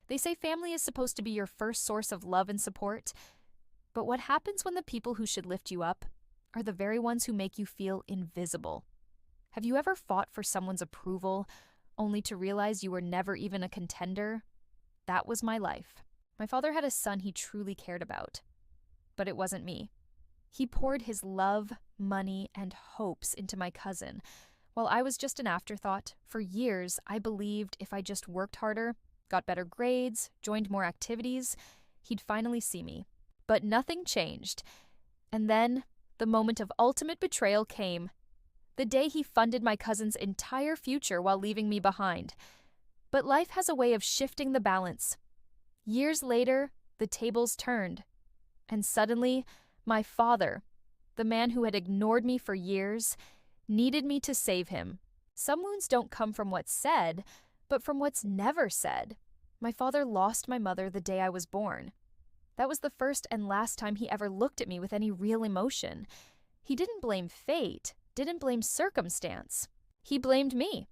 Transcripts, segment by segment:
They say family is supposed to be your first source of love and support, but what happens when the people who should lift you up are the very ones who make you feel invisible? Have you ever fought for someone's approval only to realize you were never even a contender? That was my life. My father had a son he truly cared about, but it wasn't me. He poured his love, money, and hopes into my cousin, while I was just an afterthought. For years, I believed if I just worked harder, got better grades, joined more activities, he'd finally see me. But nothing changed. And then, the moment of ultimate betrayal came. The day he funded my cousin's entire future while leaving me behind. But life has a way of shifting the balance. Years later, the tables turned. And suddenly, my father, the man who had ignored me for years, needed me to save him. Some wounds don't come from what's said, but from what's never said. My father lost my mother the day I was born. That was the first and last time he ever looked at me with any real emotion. He didn't blame fate, didn't blame circumstance. He blamed me.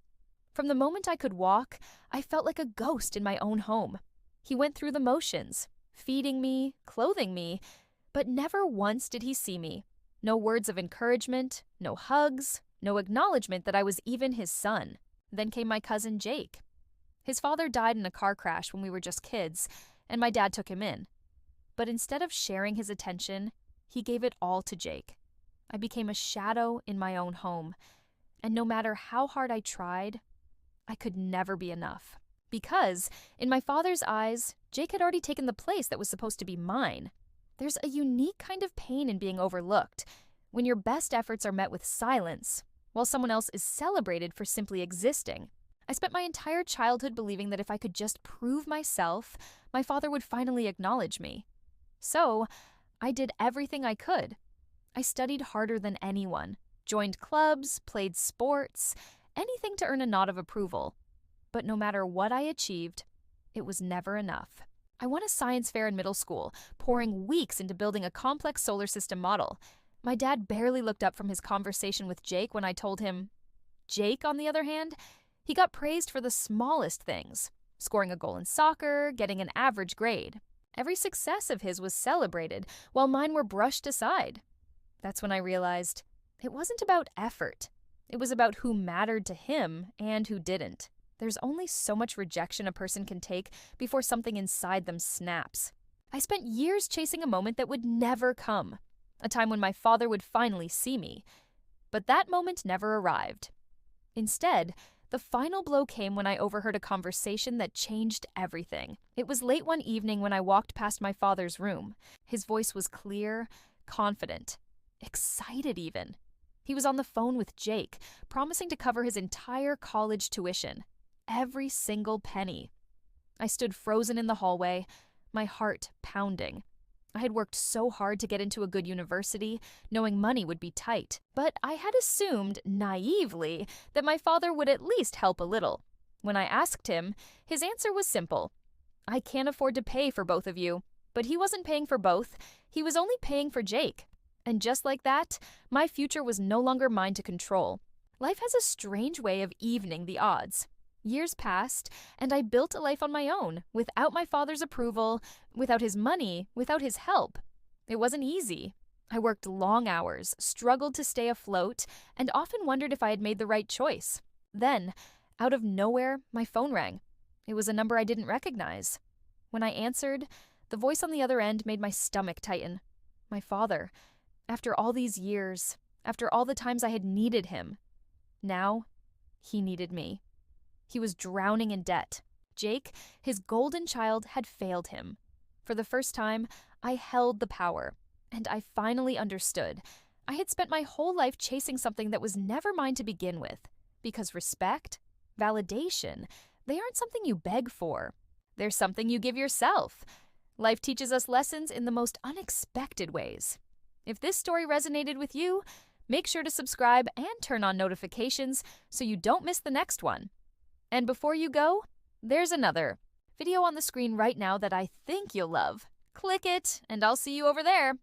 From the moment I could walk, I felt like a ghost in my own home. He went through the motions, feeding me, clothing me, but never once did he see me. No words of encouragement, no hugs, no acknowledgement that I was even his son. Then came my cousin Jake. His father died in a car crash when we were just kids, and my dad took him in. But instead of sharing his attention, he gave it all to Jake. I became a shadow in my own home, and no matter how hard I tried, I could never be enough. Because, in my father's eyes, Jake had already taken the place that was supposed to be mine. There's a unique kind of pain in being overlooked, when your best efforts are met with silence, while someone else is celebrated for simply existing. I spent my entire childhood believing that if I could just prove myself, my father would finally acknowledge me. So, I did everything I could. I studied harder than anyone, joined clubs, played sports, anything to earn a nod of approval. But no matter what I achieved, it was never enough. I won a science fair in middle school, pouring weeks into building a complex solar system model. My dad barely looked up from his conversation with Jake when I told him. Jake, on the other hand, he got praised for the smallest things, scoring a goal in soccer, getting an average grade. Every success of his was celebrated, while mine were brushed aside. That's when I realized it wasn't about effort. It was about who mattered to him and who didn't. There's only so much rejection a person can take before something inside them snaps. I spent years chasing a moment that would never come, a time when my father would finally see me. But that moment never arrived. Instead, the final blow came when I overheard a conversation that changed everything. It was late one evening when I walked past my father's room. His voice was clear, confident, excited even. He was on the phone with Jake, promising to cover his entire college tuition. Every single penny. I stood frozen in the hallway, my heart pounding. I had worked so hard to get into a good university, knowing money would be tight. But I had assumed, naively, that my father would at least help a little. When I asked him, his answer was simple. I can't afford to pay for both of you. But he wasn't paying for both. He was only paying for Jake. And just like that, my future was no longer mine to control. Life has a strange way of evening the odds. Years passed, and I built a life on my own, without my father's approval, without his money, without his help. It wasn't easy. I worked long hours, struggled to stay afloat, and often wondered if I had made the right choice. Then, out of nowhere, my phone rang. It was a number I didn't recognize. When I answered, the voice on the other end made my stomach tighten. My father. After all these years, after all the times I had needed him. Now, he needed me. He was drowning in debt. Jake, his golden child, had failed him. For the first time, I held the power, and I finally understood. I had spent my whole life chasing something that was never mine to begin with. Because respect, validation, they aren't something you beg for. They're something you give yourself. Life teaches us lessons in the most unexpected ways. If this story resonated with you, make sure to subscribe and turn on notifications so you don't miss the next one. And before you go, there's another video on the screen right now that I think you'll love. Click it, and I'll see you over there.